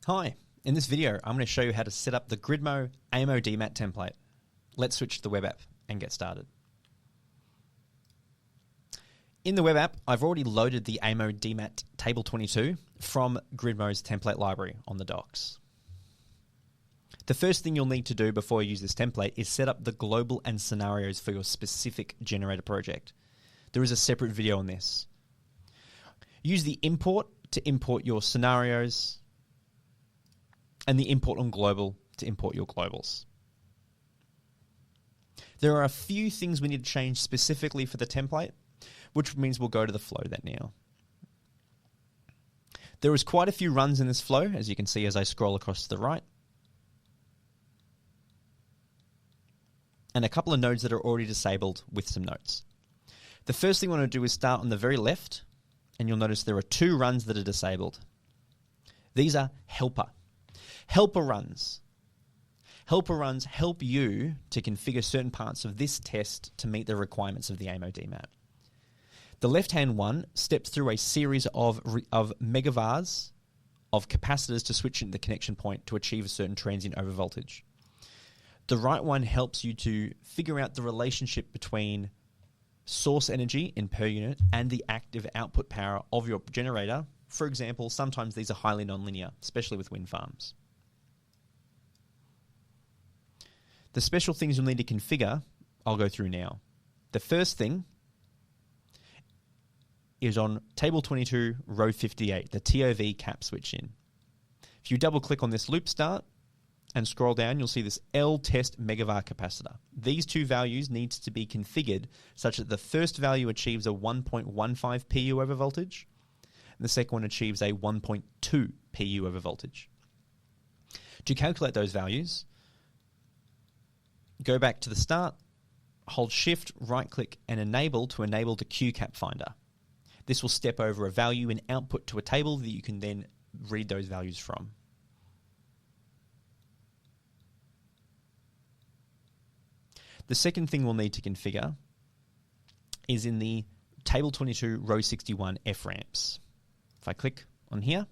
Hi, in this video I'm going to show you how to set up the gridmo AEMO DMAT template. Let's switch to the web app and get started. In the web app, I've already loaded the AEMO DMAT Table 22 from Gridmo's template library on the docs. The first thing you'll need to do before you use this template is set up the global and scenarios for your specific generator project. There is a separate video on this. Use the import to import your scenarios and the import on global to import your globals. There are a few things we need to change specifically for the template, which means we'll go to the flow then now. There is quite a few runs in this flow, as you can see as I scroll across to the right, and a couple of nodes that are already disabled with some notes. The first thing we want to do is start on the very left, and you'll notice there are two runs that are disabled. These are helper. Helper runs. Helper runs help you to configure certain parts of this test to meet the requirements of the AEMO DMAT. The left-hand one steps through a series of megavars of capacitors to switch into the connection point to achieve a certain transient overvoltage. The right one helps you to figure out the relationship between source energy in per unit and the active output power of your generator. For example, sometimes these are highly nonlinear, especially with wind farms. The special things you'll need to configure, I'll go through now. The first thing is on table 22, row 58, the TOV cap switch in. If you double click on this loop start and scroll down, you'll see this L test megavar capacitor. These two values need to be configured such that the first value achieves a 1.15 PU over voltage, and the second one achieves a 1.2 PU over voltage. To calculate those values, go back to the start, hold shift, right click and enable to enable the Q cap finder. This will step over a value and output to a table that you can then read those values from. The second thing we'll need to configure is in the table 22 row 61 F ramps. If I click on here,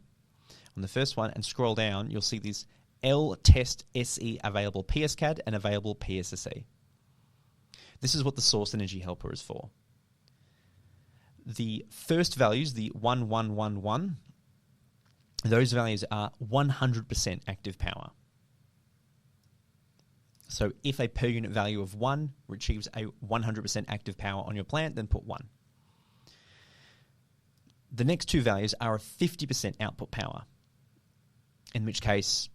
on the first one and scroll down, you'll see this L test SE available PSCAD and available PSSE. This is what the source energy helper is for. The first values, the 1111, those values are 100% active power. So if a per unit value of 1 achieves a 100% active power on your plant, then put 1. The next two values are a 50% output power, in which case,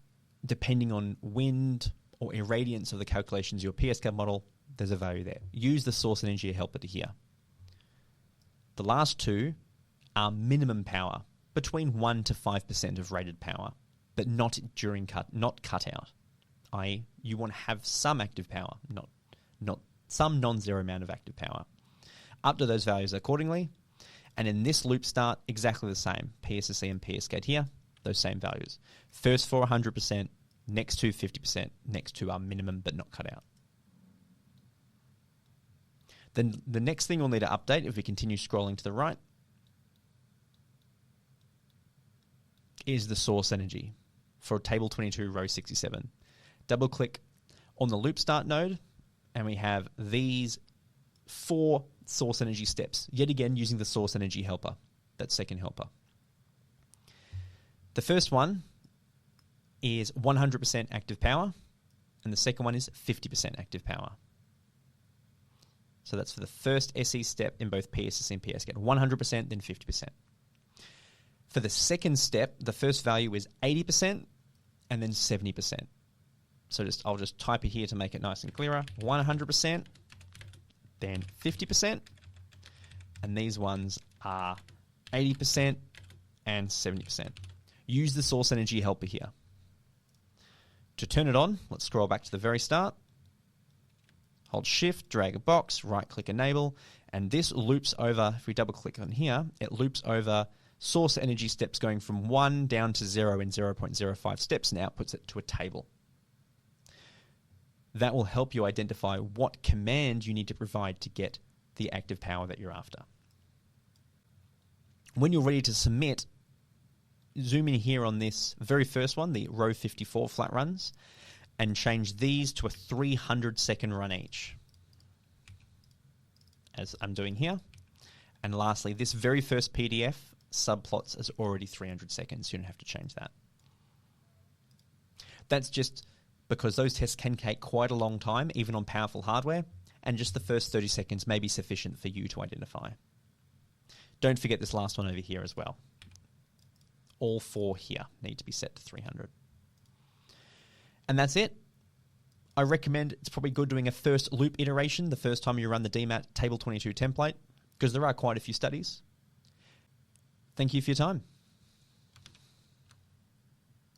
depending on wind or irradiance of the calculations of your PSCAD model, there's a value there. Use the source energy helper to here. The last two are minimum power, between 1 to 5% of rated power, but not during not cut out. i.e. you want to have some active power, not some non-zero amount of active power. Up to those values accordingly, and in this loop start, exactly the same. PSSE and PSCAD here, those same values. First four 100%, next two 50%, next two are minimum but not cut out. Then the next thing we'll need to update, if we continue scrolling to the right, is the source energy for table 22, row 67. Double click on the loop start node, and we have these 4 source energy steps, yet again using the source energy helper, that second helper. The first one is 100% active power, and the second one is 50% active power. So that's for the first SE step in both PSSE and PSCAD, 100%, then 50%. For the second step, the first value is 80% and then 70%. So I'll just type it here to make it nice and clearer. 100%, then 50%, and these ones are 80% and 70%. Use the source energy helper here. To turn it on, let's scroll back to the very start. Hold shift, drag a box, right click enable, and this loops over, if we double click on here, it loops over source energy steps going from 1 down to 0 in 0.05 steps and outputs it to a table. That will help you identify what command you need to provide to get the active power that you're after. When you're ready to submit zoom in here on this very first one, the row 54 flat runs, and change these to a 300-second run each, as I'm doing here. And lastly, this very first PDF subplots as already 300 seconds. You don't have to change that. That's just because those tests can take quite a long time, even on powerful hardware, and just the first 30 seconds may be sufficient for you to identify. Don't forget this last one over here as well. All four here need to be set to 300. And that's it. I recommend it's probably good doing a first loop iteration the first time you run the DMAT Table 22 template, because there are quite a few studies. Thank you for your time.